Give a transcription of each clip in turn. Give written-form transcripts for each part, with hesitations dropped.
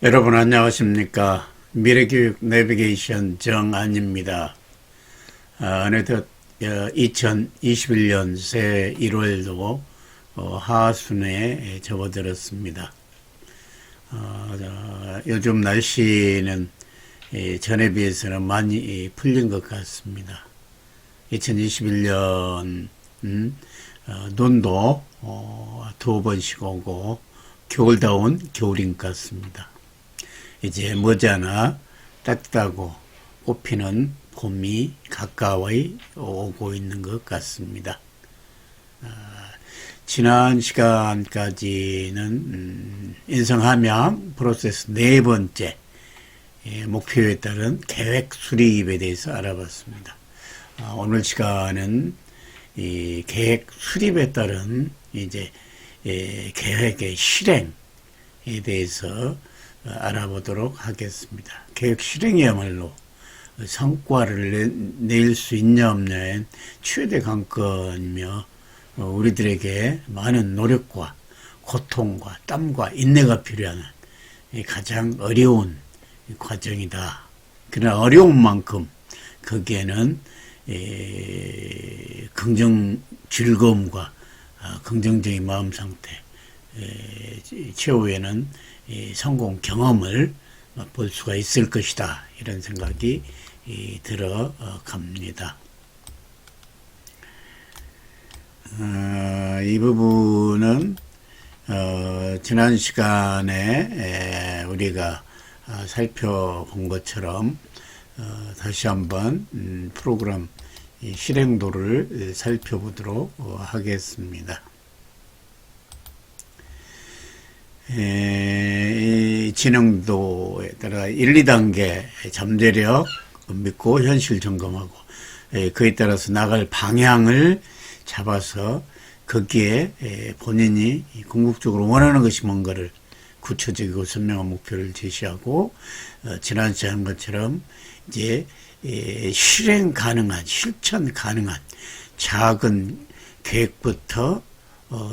여러분 안녕하십니까. 미래교육 내비게이션 정안입니다. 어느덧 2021년 새 1월도 하순에 접어들었습니다. 요즘 날씨는 전에 비해서는 많이 풀린 것 같습니다. 2021년 눈도 두 번씩 오고 겨울다운 겨울인 것 같습니다. 이제 머지않아 따뜻하고 꽃피는 봄이 가까이 오고 있는 것 같습니다. 지난 시간까지는 인성함양 프로세스 네 번째 목표에 따른 계획 수립에 대해서 알아봤습니다. 오늘 시간은 이 계획 수립에 따른 이제 계획의 실행에 대해서 알아보도록 하겠습니다. 계획 실행이야말로 성과를 낼 수 있냐 없냐의 최대 관건이며 우리들에게 많은 노력과 고통과 땀과 인내가 필요한 가장 어려운 과정이다. 그러나 어려운 만큼 거기에는 즐거움과 긍정적인 마음 상태, 최후에는 성공 경험을 볼 수가 있을 것이다. 이런 생각이 들어갑니다. 이 부분은 지난 시간에 우리가 살펴본 것처럼 다시 한번 프로그램 실행도를 살펴보도록 하겠습니다. 진행도에 따라 1, 2단계 잠재력 믿고 현실 점검하고 그에 따라서 나갈 방향을 잡아서 거기에 본인이 궁극적으로 원하는 것이 뭔가를 구체적이고 선명한 목표를 제시하고 지난 시간에 한 것처럼 이제 실행 가능한 실천 가능한 작은 계획부터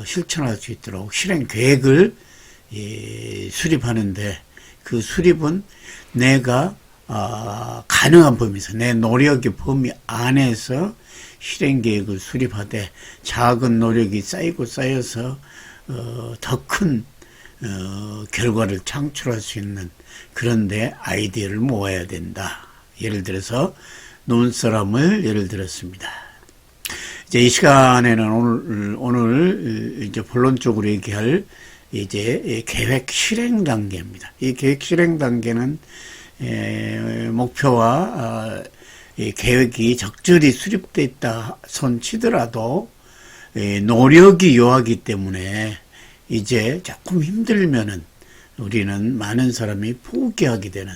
실천할 수 있도록 실행 계획을 수립하는데 그 수립은 내가 가능한 범위에서 내 노력의 범위 안에서 실행 계획을 수립하되 작은 노력이 쌓이고 쌓여서 더 큰 결과를 창출할 수 있는 그런데 아이디어를 모아야 된다. 예를 들어서 눈사람을 예를 들었습니다. 이제 이 시간에는 오늘 이제 본론적으로 얘기할 이제 계획 실행 단계입니다. 이 계획 실행 단계는 목표와 계획이 적절히 수립되어 있다 손치더라도 노력이 요하기 때문에 이제 조금 힘들면은 우리는 많은 사람이 포기하게 되는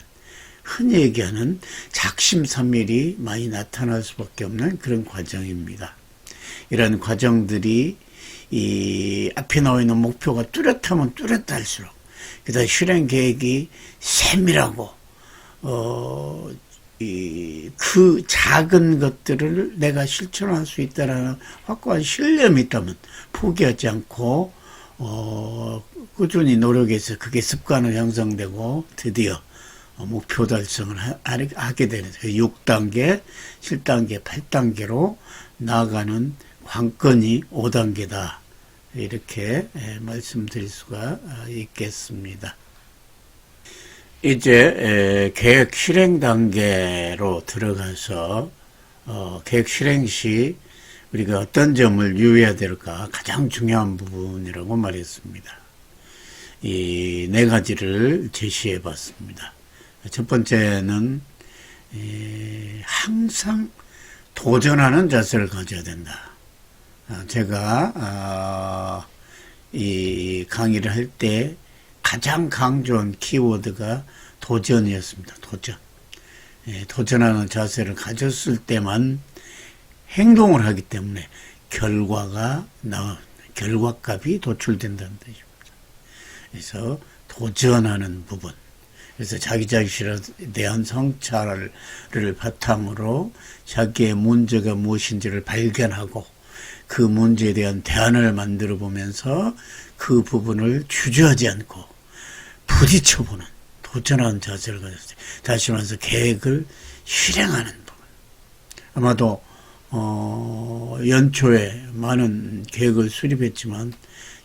흔히 얘기하는 작심삼일이 많이 나타날 수밖에 없는 그런 과정입니다. 이런 과정들이 이 앞에 나와 있는 목표가 뚜렷하면 뚜렷할수록 그다음 실행 계획이 세밀하고 그 작은 것들을 내가 실천할 수 있다라는 확고한 신념이 있다면 포기하지 않고 꾸준히 노력해서 그게 습관으로 형성되고 드디어 목표 달성을 하게 되는 6단계, 7단계, 8단계로 나아가는 관건이 5단계다. 이렇게 말씀드릴 수가 있겠습니다. 이제 계획 실행 단계로 들어가서 계획 실행 시 우리가 어떤 점을 유의해야 될까 가장 중요한 부분이라고 말했습니다. 이 네 가지를 제시해 봤습니다. 첫 번째는 항상 도전하는 자세를 가져야 된다. 제가 이 강의를 할 때 가장 강조한 키워드가 도전이었습니다. 도전. 도전하는 자세를 가졌을 때만 행동을 하기 때문에 결과값이 도출된다는 뜻입니다. 그래서 도전하는 부분. 그래서 자기 자신에 대한 성찰을 바탕으로 자기의 문제가 무엇인지를 발견하고 그 문제에 대한 대안을 만들어 보면서 그 부분을 주저하지 않고 부딪혀보는 도전하는 자세를 가졌어요. 다시 말해서 계획을 실행하는 부분. 아마도 연초에 많은 계획을 수립했지만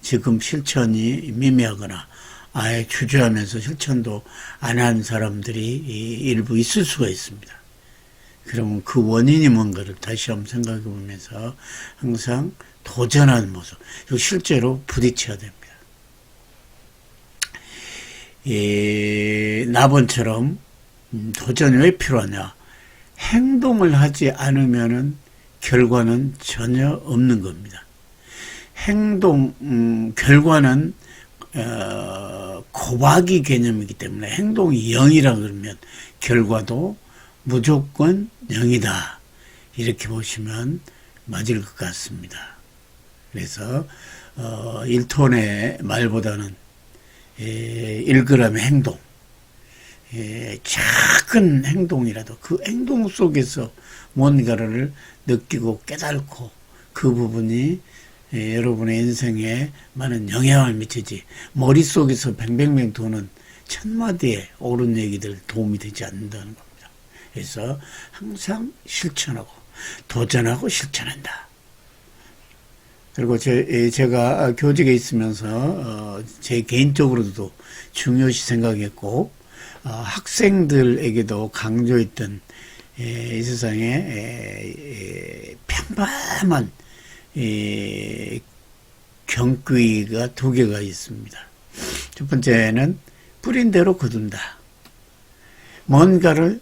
지금 실천이 미미하거나 아예 주저하면서 실천도 안 한 사람들이 일부 있을 수가 있습니다. 그러면 그 원인이 뭔가를 다시 한번 생각해 보면서 항상 도전하는 모습, 그리고 실제로 부딪혀야 됩니다. 나번처럼 도전이 왜 필요하냐? 행동을 하지 않으면은 결과는 전혀 없는 겁니다. 결과는 고박이 개념이기 때문에 행동이 0이라 그러면 결과도 무조건 0이다. 이렇게 보시면 맞을 것 같습니다. 그래서 1톤의 말보다는 1g의 행동, 작은 행동이라도 그 행동 속에서 뭔가를 느끼고 깨닫고 그 부분이 여러분의 인생에 많은 영향을 미치지, 머릿속에서 뱅뱅뱅 도는 천마디의 옳은 얘기들 도움이 되지 않는다는 겁니다. 그래서 항상 실천하고 도전하고 실천한다. 그리고 제가 교직에 있으면서 제 개인적으로도 중요시 생각했고 학생들에게도 강조했던 이 세상에 평범한 경귀가 2개가 있습니다. 첫 번째는 뿌린 대로 거둔다. 뭔가를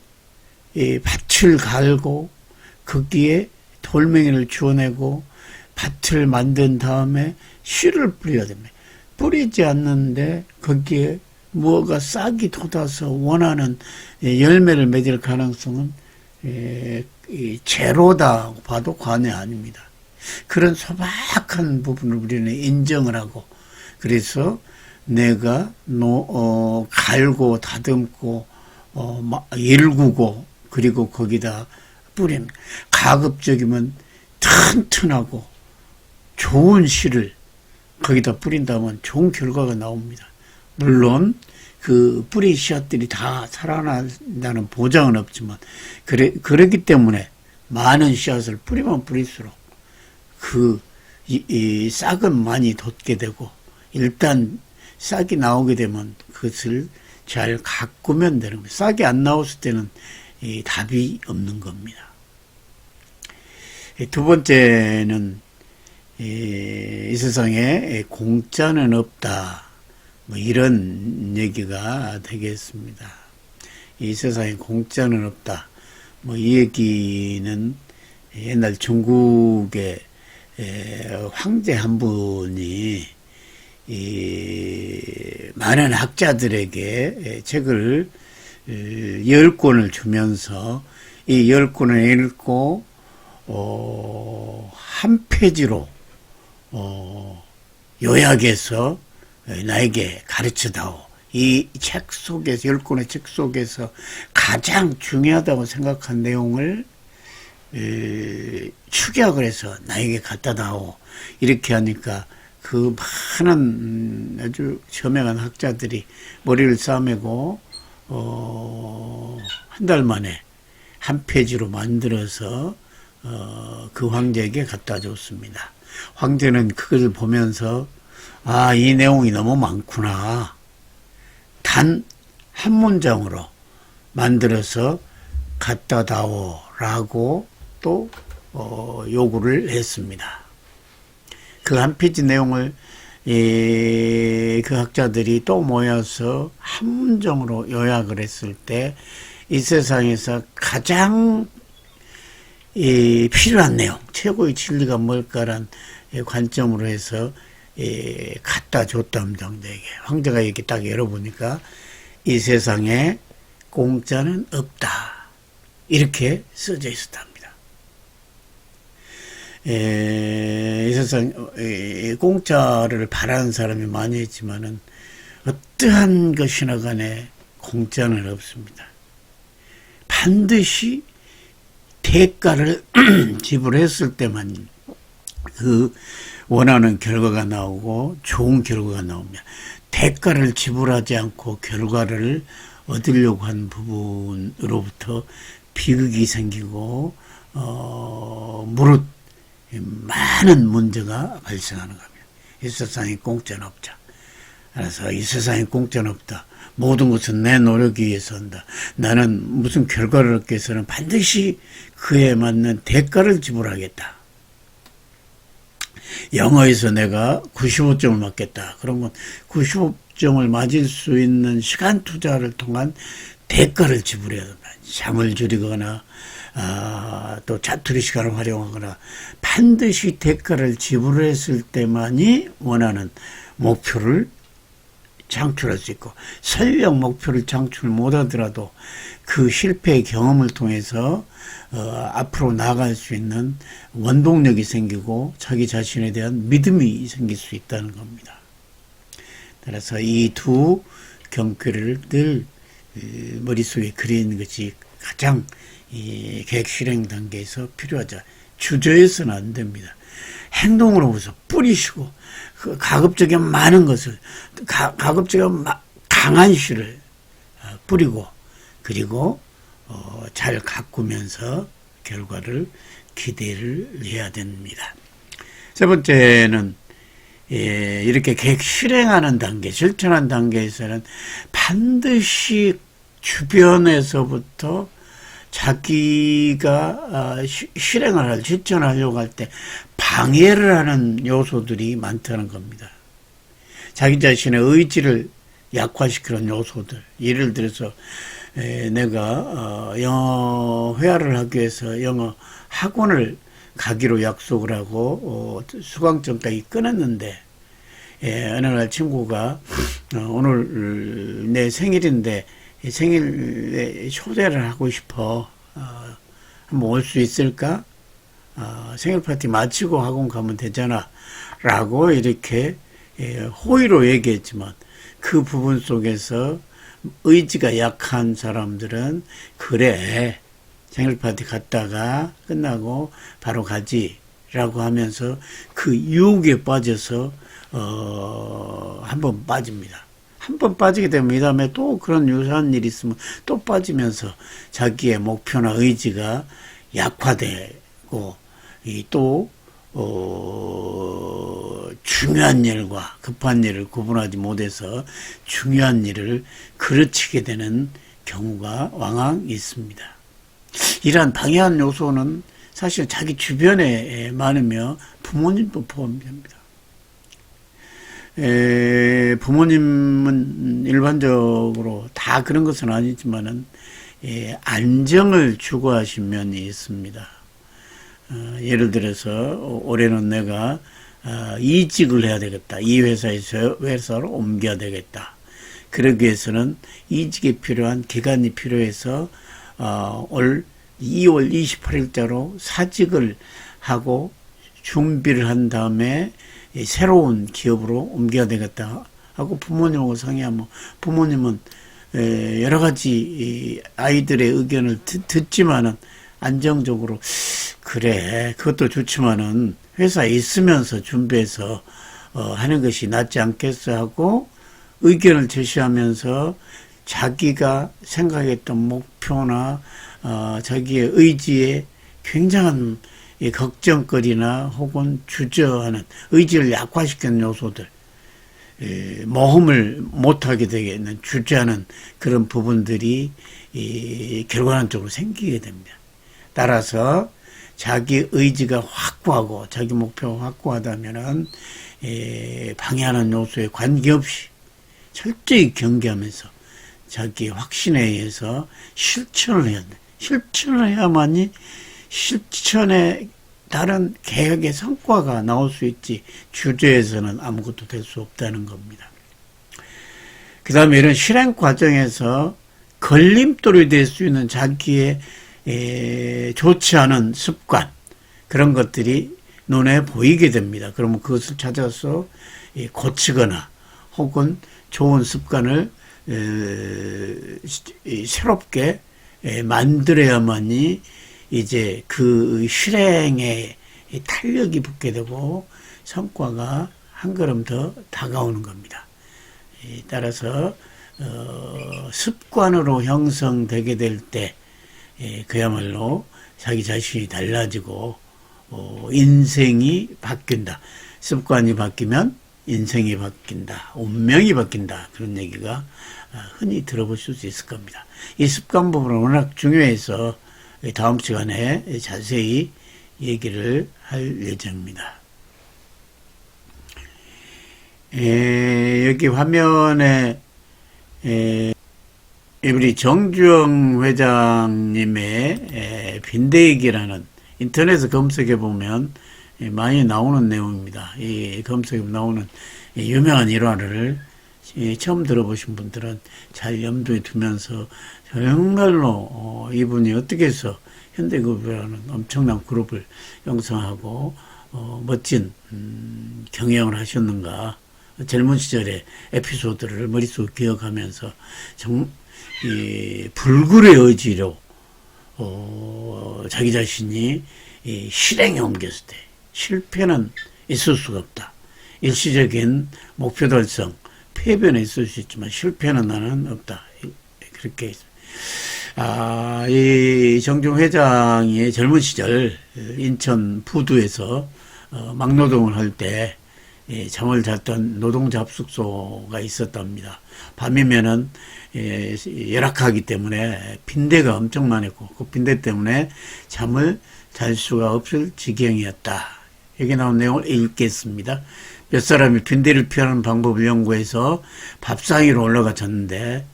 밭을 갈고 거기에 돌멩이를 주워내고 밭을 만든 다음에 씨를 뿌려야 됩니다. 뿌리지 않는데 거기에 무엇가 싹이 돋아서 원하는 열매를 맺을 가능성은 제로다 봐도 과언이 아닙니다. 그런 소박한 부분을 우리는 인정을 하고, 그래서 내가 갈고 다듬고 일구고 그리고 거기다 뿌립니다. 가급적이면 튼튼하고 좋은 씨를 거기다 뿌린다면 좋은 결과가 나옵니다. 물론 그 뿌리 씨앗들이 다 살아난다는 보장은 없지만 그렇기 때문에 많은 씨앗을 뿌리면 뿌릴수록 이 싹은 많이 돋게 되고, 일단 싹이 나오게 되면 그것을 잘 가꾸면 되는 거예요. 싹이 안 나왔을 때는 답이 없는 겁니다. 2번째는 이 세상에 공짜는 없다. 뭐 이런 얘기가 되겠습니다. 이 세상에 공짜는 없다. 뭐 이 얘기는 옛날 중국의 황제 한 분이 많은 학자들에게 책을 10권을 주면서 이 10권을 읽고 한 페이지로 요약해서 나에게 가르쳐다오. 이 책 속에서, 10권의 책 속에서 가장 중요하다고 생각한 내용을 축약을 해서 나에게 갖다 다오. 이렇게 하니까 그 많은 아주 저명한 학자들이 머리를 싸매고 한 달 만에 한 페이지로 만들어서 그 황제에게 갖다 줬습니다. 황제는 그것을 보면서 이 내용이 너무 많구나. 단 한 문장으로 만들어서 갖다 다오라고 또 요구를 했습니다. 그 한 페이지 내용을 그 학자들이 또 모여서 한 문장으로 요약을 했을 때 이 세상에서 가장 필요한 내용, 최고의 진리가 뭘까란 관점으로 해서 갖다 줬답니다. 황제에게. 황제가 이렇게 딱 열어보니까 이 세상에 공짜는 없다. 이렇게 써져 있었답니다. 이 세상 공짜를 바라는 사람이 많이 있지만은 어떠한 것이나 간에 공짜는 없습니다. 반드시 대가를 지불했을 때만 그 원하는 결과가 나오고 좋은 결과가 나옵니다. 대가를 지불하지 않고 결과를 얻으려고 한 부분으로부터 비극이 생기고 무릇 많은 문제가 발생하는 겁니다. 이 세상에 공짜는 없자. 그래서 이 세상에 공짜는 없다. 모든 것은 내 노력에 의해서 한다. 나는 무슨 결과를 얻기 위해서는 반드시 그에 맞는 대가를 지불하겠다. 영어에서 내가 95점을 맞겠다. 그런 건 95점을 맞을 수 있는 시간 투자를 통한 대가를 지불해야 된다. 잠을 줄이거나 또 자투리 시간을 활용하거나 반드시 대가를 지불했을 때만이 원하는 목표를 창출할 수 있고, 설령 목표를 창출 못하더라도 그 실패의 경험을 통해서 앞으로 나아갈 수 있는 원동력이 생기고 자기 자신에 대한 믿음이 생길 수 있다는 겁니다. 따라서 이 두 경계를 늘 머릿속에 그리는 것이 가장 이 계획 실행 단계에서 필요하죠. 주저해서는 안 됩니다. 행동으로부터 뿌리시고 그 가급적이면 많은 것을 가급적이면 강한 씨를 뿌리고 그리고 잘 가꾸면서 결과를 기대를 해야 됩니다. 세 번째는 이렇게 계획 실행하는 단계, 실천하는 단계에서는 반드시 주변에서부터 자기가 실행을 실천하려고 할 때 방해를 하는 요소들이 많다는 겁니다. 자기 자신의 의지를 약화시키는 요소들. 예를 들어서 내가 영어 회화를 하기 위해서 영어 학원을 가기로 약속을 하고 수강전까지 끊었는데 어느 날 친구가 오늘 내 생일인데 생일에 초대를 하고 싶어. 한번 올 수 있을까? 생일 파티 마치고 학원 가면 되잖아. 라고 이렇게 호의로 얘기했지만 그 부분 속에서 의지가 약한 사람들은 그래. 생일 파티 갔다가 끝나고 바로 가지. 라고 하면서 그 유혹에 빠져서 한번 빠집니다. 한번 빠지게 되면 이 다음에 또 그런 유사한 일이 있으면 또 빠지면서 자기의 목표나 의지가 약화되고 또 중요한 일과 급한 일을 구분하지 못해서 중요한 일을 그르치게 되는 경우가 왕왕 있습니다. 이러한 방해한 요소는 사실 자기 주변에 많으며 부모님도 포함됩니다. 부모님은 일반적으로 다 그런 것은 아니지만은 안정을 추구하신 면이 있습니다. 예를 들어서 올해는 내가 이직을 해야 되겠다. 이 회사에서 회사로 옮겨야 되겠다. 그러기 위해서는 이직에 필요한 기간이 필요해서 올 2월 28일자로 사직을 하고 준비를 한 다음에 새로운 기업으로 옮겨야 되겠다 하고 부모님하고 상의하면 부모님은 여러 가지 아이들의 의견을 듣지만은 안정적으로 그래 그것도 좋지만은 회사에 있으면서 준비해서 하는 것이 낫지 않겠어 하고 의견을 제시하면서 자기가 생각했던 목표나 자기의 의지에 굉장한 이 걱정거리나 혹은 주저하는 의지를 약화시키는 요소들, 모험을 못하게 되겠는 주저하는 그런 부분들이 결과론적으로 생기게 됩니다. 따라서 자기 의지가 확고하고 자기 목표가 확고하다면은 방해하는 요소에 관계없이 철저히 경계하면서 자기 확신에 의해서 실천을 해야 돼. 실천을 해야만이 실천에 따른 계획의 성과가 나올 수 있지 주저에서는 아무것도 될 수 없다는 겁니다. 그 다음에 이런 실행 과정에서 걸림돌이 될 수 있는 자기의 좋지 않은 습관 그런 것들이 눈에 보이게 됩니다. 그러면 그것을 찾아서 고치거나 혹은 좋은 습관을 새롭게 만들어야만이 이제 그 실행에 탄력이 붙게 되고 성과가 한 걸음 더 다가오는 겁니다. 따라서 습관으로 형성되게 될 때 그야말로 자기 자신이 달라지고 인생이 바뀐다. 습관이 바뀌면 인생이 바뀐다. 운명이 바뀐다. 그런 얘기가 흔히 들어보실 수 있을 겁니다. 이 습관 부분은 워낙 중요해서 다음 시간에 자세히 얘기를 할 예정입니다. 여기 화면에 우리 정주영 회장님의 빈대얘기라는 인터넷에 검색해 보면 많이 나오는 내용입니다. 이 검색에 나오는 유명한 일화를 처음 들어보신 분들은 잘 염두에 두면서 정말로 이분이 어떻게 해서 현대그룹이라는 엄청난 그룹을 형성하고 멋진 경영을 하셨는가, 젊은 시절의 에피소드를 머릿속에 기억하면서 이 불굴의 의지로 자기 자신이 실행에 옮겼을 때 실패는 있을 수가 없다. 일시적인 목표 달성, 패배는 있을 수 있지만 실패는 나는 없다. 그렇게 이 정중 회장이 젊은 시절 인천 부두에서 막노동을 할 때 잠을 잤던 노동잡숙소가 있었답니다. 밤이면은 열악하기 때문에 빈대가 엄청 많았고 그 빈대 때문에 잠을 잘 수가 없을 지경이었다. 여기 나온 내용을 읽겠습니다. 몇 사람이 빈대를 피하는 방법을 연구해서 밥상 위로 올라가 잤는데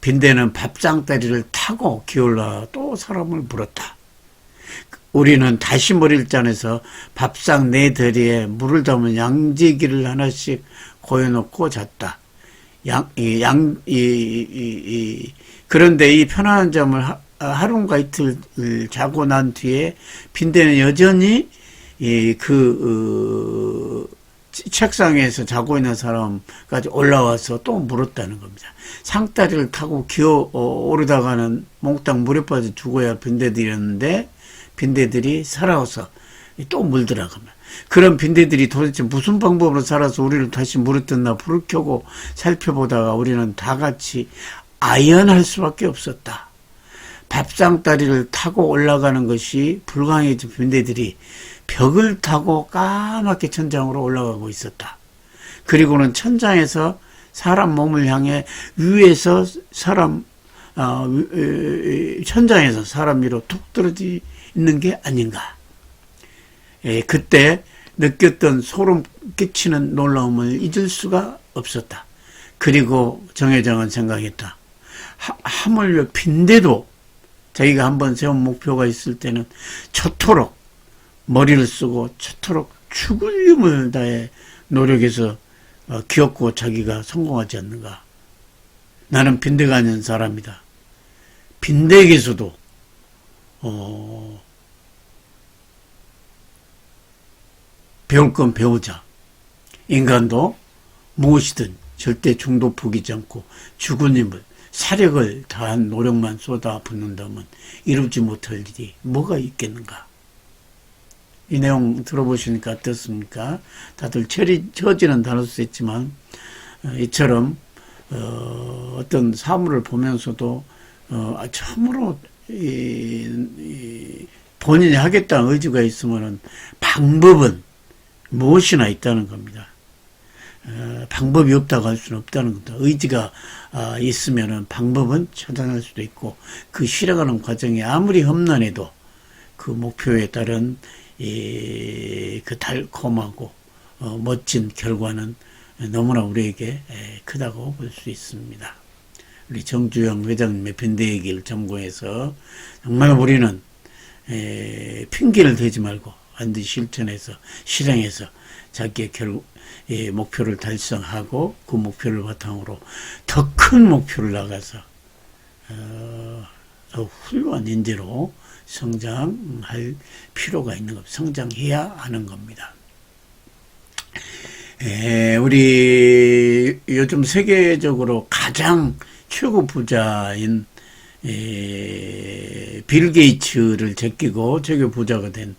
빈대는 밥상다리를 타고 기어올라 또 사람을 물었다. 우리는 다시 머리를 짜내서 밥상 네 다리에 물을 담은 양지기를 하나씩 고여놓고 잤다. 그런데 이 편안한 잠을 하루인가 이틀 자고 난 뒤에 빈대는 여전히 책상에서 자고 있는 사람까지 올라와서 또 물었다는 겁니다. 상다리를 타고 기어 오르다가는 몽땅 물에 빠져 죽어야 빈대들이었는데 빈대들이 살아와서 또 물더라고요. 그런 빈대들이 도대체 무슨 방법으로 살아서 우리를 다시 물었던나 불을 켜고 살펴보다가 우리는 다 같이 아연할 수밖에 없었다. 밥상다리를 타고 올라가는 것이 불가능해진 빈대들이 벽을 타고 까맣게 천장으로 올라가고 있었다. 그리고는 천장에서 사람 몸을 향해 위에서 천장에서 사람 위로 툭 떨어지 있는 게 아닌가. 그때 느꼈던 소름 끼치는 놀라움을 잊을 수가 없었다. 그리고 정 회장은 생각했다. 하물며 빈대도 자기가 한번 세운 목표가 있을 때는 저토록 머리를 쓰고 저토록 죽을 힘을 다해 노력해서 기었고 자기가 성공하지 않는가. 나는 빈대가 아닌 사람이다. 빈대에게서도 배울 건 배우자. 인간도 무엇이든 절대 중도포기지 않고 죽은 힘을 사력을 다한 노력만 쏟아붓는다면 이루지 못할 일이 뭐가 있겠는가. 이 내용 들어보시니까 어떻습니까? 다들 처지는 다를 수 있지만 이처럼 어떤 사물을 보면서도 참으로 본인이 하겠다는 의지가 있으면 방법은 무엇이나 있다는 겁니다. 방법이 없다고 할 수는 없다는 겁니다. 의지가 있으면 방법은 찾아낼 수도 있고 그 실행하는 과정이 아무리 험난해도 그 목표에 따른 그 달콤하고 멋진 결과는 너무나 우리에게 크다고 볼 수 있습니다. 우리 정주영 회장님의 빈대 얘기를 참고해서 정말 우리는 핑계를 대지 말고 반드시 실천해서 실행해서 자기의 목표를 달성하고 그 목표를 바탕으로 더 큰 목표를 나가서 더 훌륭한 인재로 성장할 필요가 있는 겁니다. 성장해야 하는 겁니다. 우리 요즘 세계적으로 가장 최고 부자인 빌 게이츠를 제끼고 최고 부자가 된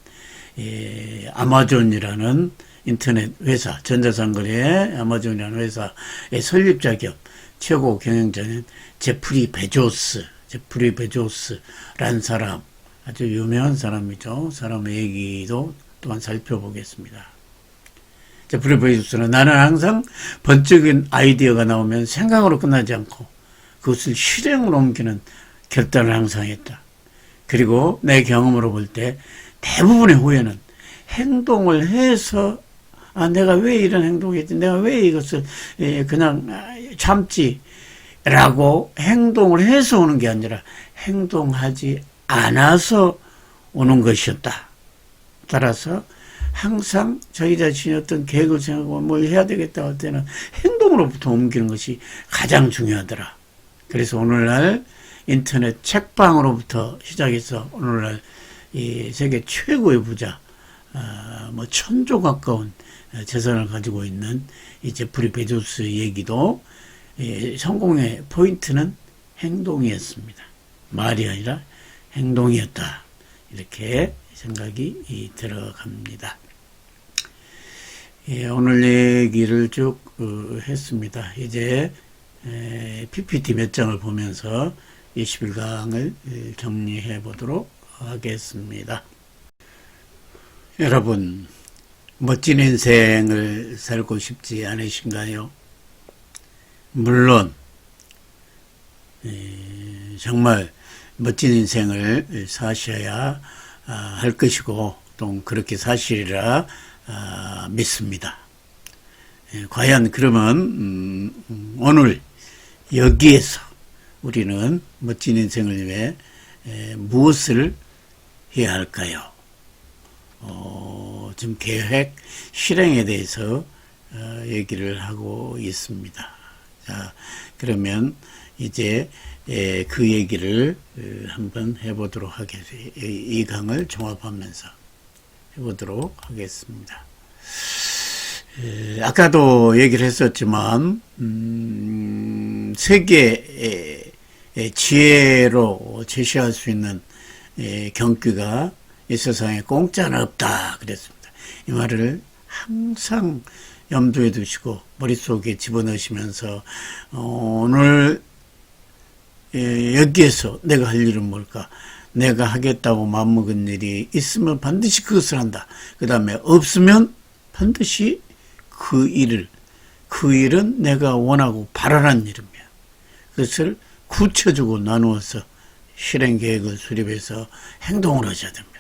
아마존이라는 인터넷 회사, 전자상거래 아마존이라는 회사의 설립자 겸 최고 경영자는 제프리 베조스라는 사람, 아주 유명한 사람이죠. 사람의 얘기도 또한 살펴보겠습니다. 제프리 베조스는 나는 항상 번쩍인 아이디어가 나오면 생각으로 끝나지 않고 그것을 실행으로 옮기는 결단을 항상 했다. 그리고 내 경험으로 볼 때 대부분의 후회는 행동을 해서 내가 왜 이런 행동을 했지? 내가 왜 이것을 그냥 참지? 라고 행동을 해서 오는 게 아니라 행동하지 않아서 오는 것이었다. 따라서 항상 자기 자신이 어떤 계획을 생각하고 뭘 해야 되겠다 할 때는 행동으로부터 옮기는 것이 가장 중요하더라. 그래서 오늘날 인터넷 책방으로부터 시작해서 오늘날 이 세계 최고의 부자, 1000조 가까운 재산을 가지고 있는 이 제프리 베조스 얘기도 성공의 포인트는 행동이었습니다. 말이 아니라 행동이었다. 이렇게 생각이 들어갑니다. 오늘 얘기를 쭉 했습니다. 이제 PPT 몇 장을 보면서 21강을 정리해 보도록 하겠습니다. 여러분, 멋진 인생을 살고 싶지 않으신가요? 물론 정말 멋진 인생을 사셔야 할 것이고 또 그렇게 사시리라 믿습니다. 과연 그러면 오늘 여기에서 우리는 멋진 인생을 위해 무엇을 해야 할까요? 지금 계획 실행에 대해서 얘기를 하고 있습니다. 자, 그러면 이제 그 얘기를 한번 해보도록 하겠습니다. 이 강을 종합하면서 해보도록 하겠습니다. 아까도 얘기를 했었지만 세계의 지혜로 제시할 수 있는 경기가 이 세상에 공짜는 없다 그랬습니다. 이 말을 항상 염두에 두시고 머릿속에 집어넣으시면서 오늘 여기에서 내가 할 일은 뭘까? 내가 하겠다고 마음먹은 일이 있으면 반드시 그것을 한다. 그 다음에 없으면 반드시 그 일은 내가 원하고 바라는 일입니다. 그것을 굳혀주고 나누어서 실행 계획을 수립해서 행동을 하셔야 됩니다.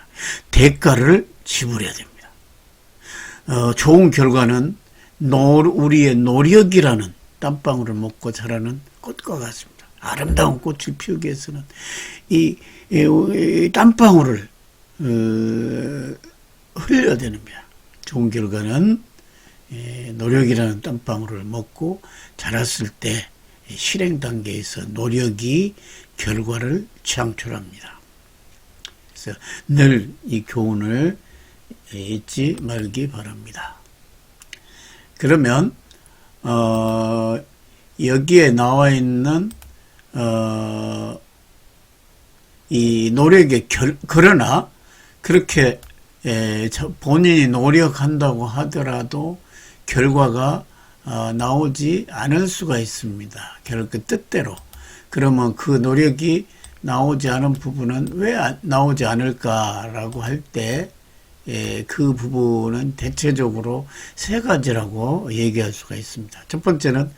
대가를 지불해야 됩니다. 좋은 결과는 우리의 노력이라는 땀방울을 먹고 자라는 꽃과 같습니다. 아름다운 꽃을 피우기 위해서는 이 땀방울을 흘려야 됩니다. 좋은 결과는 노력이라는 땀방울을 먹고 자랐을 때 실행 단계에서 노력이 결과를 창출합니다. 그래서 늘 이 교훈을 잊지 말기 바랍니다. 그러면 여기에 나와 있는 이 노력의 그러나 그렇게 본인이 노력한다고 하더라도 결과가 나오지 않을 수가 있습니다. 그 뜻대로. 그러면 그 노력이 나오지 않은 부분은 왜 나오지 않을까라고 할 때 그 부분은 대체적으로 세 가지라고 얘기할 수가 있습니다. 첫 번째는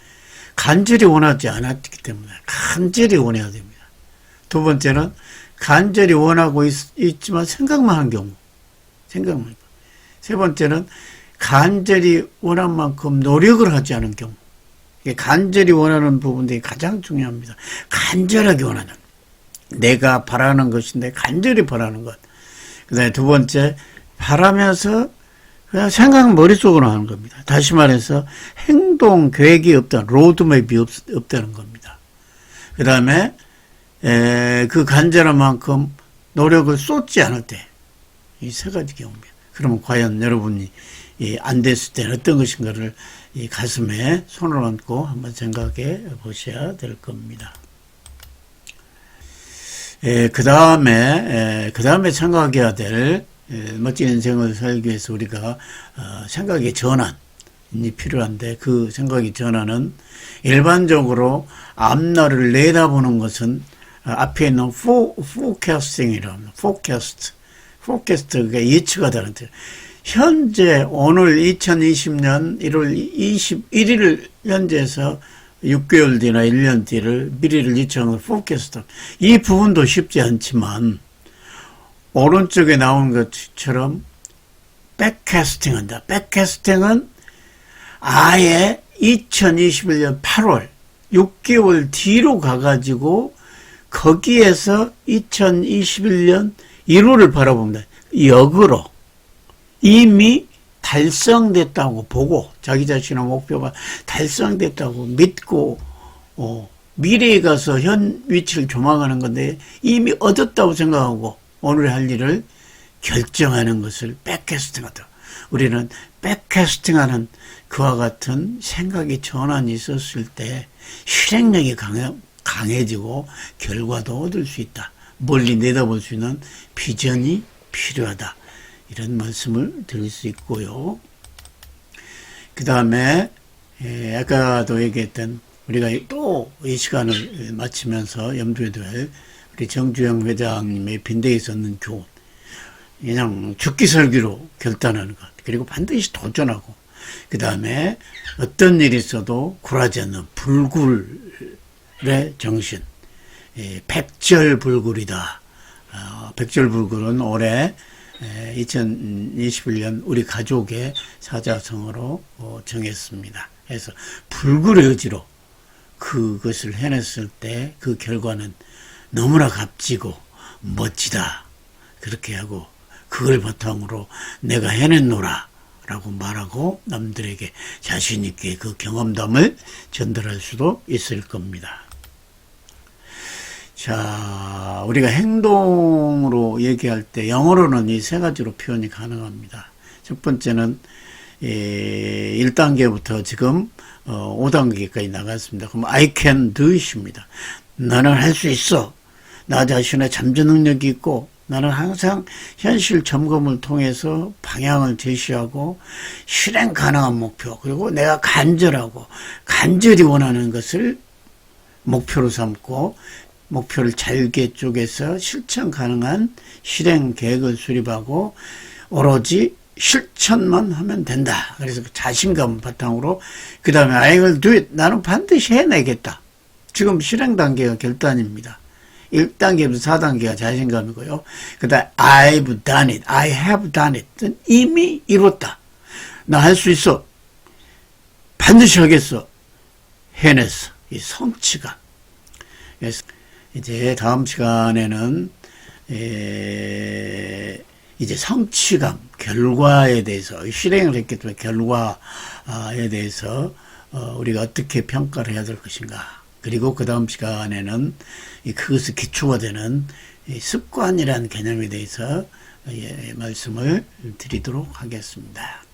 간절히 원하지 않았기 때문에 간절히 원해야 됩니다. 두 번째는 간절히 원하고 있지만 생각만 한 경우. 세 번째는 간절히 원한 만큼 노력을 하지 않은 경우. 간절히 원하는 부분들이 가장 중요합니다. 간절하게 원하는. 내가 바라는 것인데 간절히 바라는 것. 그 다음에 두 번째, 바라면서 그냥 생각 머릿속으로 하는 겁니다. 다시 말해서 행동 계획이 없다는, 로드맵이 없다는 겁니다. 그 다음에 그 간절한 만큼 노력을 쏟지 않을 때, 이 세 가지 경우입니다. 그러면 과연 여러분이 안 됐을 때는 어떤 것인가를 이 가슴에 손을 얹고 한번 생각해 보셔야 될 겁니다. 그 다음에 생각해야 될 멋진 인생을 살기 위해서 우리가 생각의 전환이 필요한데, 그 생각의 전환은 일반적으로 앞날을 내다보는 것은 앞에 있는 forecasting이라고 합니다. forecast가 예측하다는 뜻. 현재 오늘 2020년 1월 21일 현재에서 6개월 뒤나 1년 뒤를 미래를 예측하는 forecast. 이 부분도 쉽지 않지만 오른쪽에 나온 것처럼 백캐스팅 한다. 백캐스팅은 아예 2021년 8월 6개월 뒤로 가가지고 거기에서 2021년 1월을 바라봅니다. 역으로 이미 달성됐다고 보고 자기 자신의 목표가 달성됐다고 믿고 미래에 가서 현 위치를 조망하는 건데 이미 얻었다고 생각하고 오늘 할 일을 결정하는 것을 백캐스팅하다. 우리는 백캐스팅하는 그와 같은 생각의 전환이 있었을 때 실행력이 강해지고 결과도 얻을 수 있다. 멀리 내다볼 수 있는 비전이 필요하다. 이런 말씀을 드릴 수 있고요. 그 다음에 아까도 얘기했던 우리가 또 이 시간을 마치면서 염두에 둘 우리 정주영 회장님의 빈대에 있었는 교훈. 그냥 죽기 살기로 결단하는 것. 그리고 반드시 도전하고 그 다음에 어떤 일이 있어도 굴하지 않는 불굴의 정신. 백절불굴이다. 백절불굴은 올해 2021년 우리 가족의 사자성어로 정했습니다. 그래서 불굴의 의지로 그것을 해냈을 때 그 결과는 너무나 값지고 멋지다. 그렇게 하고 그걸 바탕으로 내가 해냈노라 라고 말하고 남들에게 자신 있게 그 경험담을 전달할 수도 있을 겁니다. 자, 우리가 행동으로 얘기할 때 영어로는 이 세 가지로 표현이 가능합니다. 첫 번째는 1단계부터 지금 5단계까지 나갔습니다. 그럼 I can do it입니다. 나는 할 수 있어. 나 자신의 잠재 능력이 있고 나는 항상 현실 점검을 통해서 방향을 제시하고 실행 가능한 목표 그리고 내가 간절히 원하는 것을 목표로 삼고 목표를 잘게 쪼개서 실천 가능한 실행 계획을 수립하고 오로지 실천만 하면 된다. 그래서 자신감 바탕으로 그 다음에 I will do it. 나는 반드시 해내겠다. 지금 실행 단계가 결단입니다. 1단계부터 4단계가 자신감이고요. 그 다음에 I've done it. I have done it. 이미 이뤘다. 나 할 수 있어. 반드시 하겠어. 해냈어. 이 성취감. 그래서 이제 다음 시간에는 이제 성취감, 결과에 대해서 실행을 했기 때문에 결과에 대해서 우리가 어떻게 평가를 해야 될 것인가. 그리고 그 다음 시간에는 그것이 기초가 되는 습관이라는 개념에 대해서 말씀을 드리도록 하겠습니다.